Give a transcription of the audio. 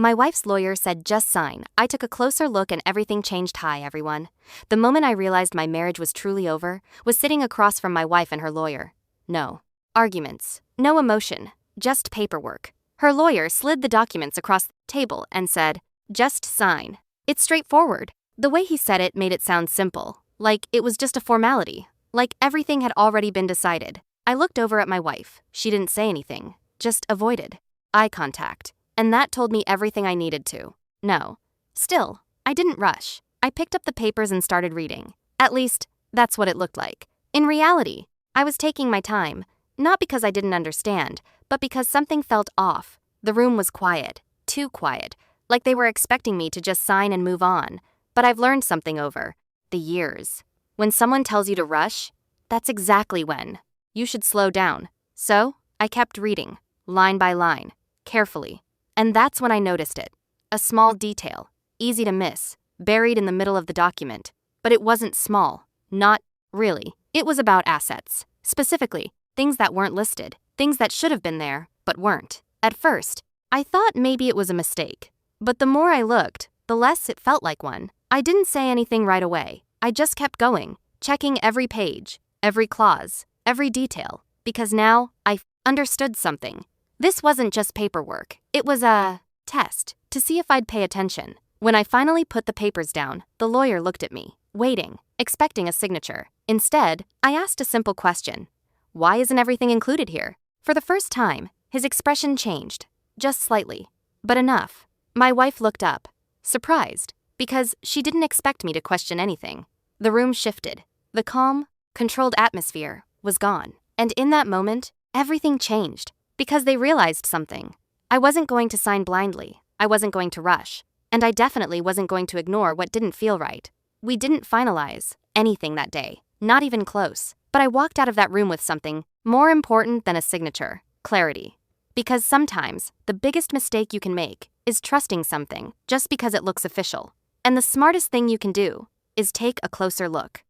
My wife's lawyer said just sign. I took a closer look and everything changed. Hi, everyone. The moment I realized my marriage was truly over was sitting across from my wife and her lawyer. No arguments, no emotion, just paperwork. Her lawyer slid the documents across the table and said, just sign. It's straightforward. The way he said it made it sound simple, like it was just a formality, like everything had already been decided. I looked over at my wife. She didn't say anything, just avoided eye contact. And that told me everything I needed to know. Still, I didn't rush. I picked up the papers and started reading. At least, that's what it looked like. In reality, I was taking my time, not because I didn't understand, but because something felt off. The room was quiet, too quiet, like they were expecting me to just sign and move on. But I've learned something over the years. When someone tells you to rush, that's exactly when. You should slow down. So, I kept reading, line by line, carefully. And that's when I noticed it. A small detail, easy to miss, buried in the middle of the document. But it wasn't small. Not really. It was about assets. Specifically, things that weren't listed, things that should have been there, but weren't. At first, I thought maybe it was a mistake. But the more I looked, the less it felt like one. I didn't say anything right away. I just kept going, checking every page, every clause, every detail, because now I understood something. This wasn't just paperwork. It was a test to see if I'd pay attention. When I finally put the papers down, the lawyer looked at me, waiting, expecting a signature. Instead, I asked a simple question. Why isn't everything included here? For the first time, his expression changed, just slightly, but enough. My wife looked up, surprised, because she didn't expect me to question anything. The room shifted. The calm, controlled atmosphere was gone. And in that moment, everything changed. Because they realized something. I wasn't going to sign blindly. I wasn't going to rush. And I definitely wasn't going to ignore what didn't feel right. We didn't finalize anything that day, not even close. But I walked out of that room with something more important than a signature: clarity. Because sometimes, the biggest mistake you can make is trusting something just because it looks official. And the smartest thing you can do is take a closer look.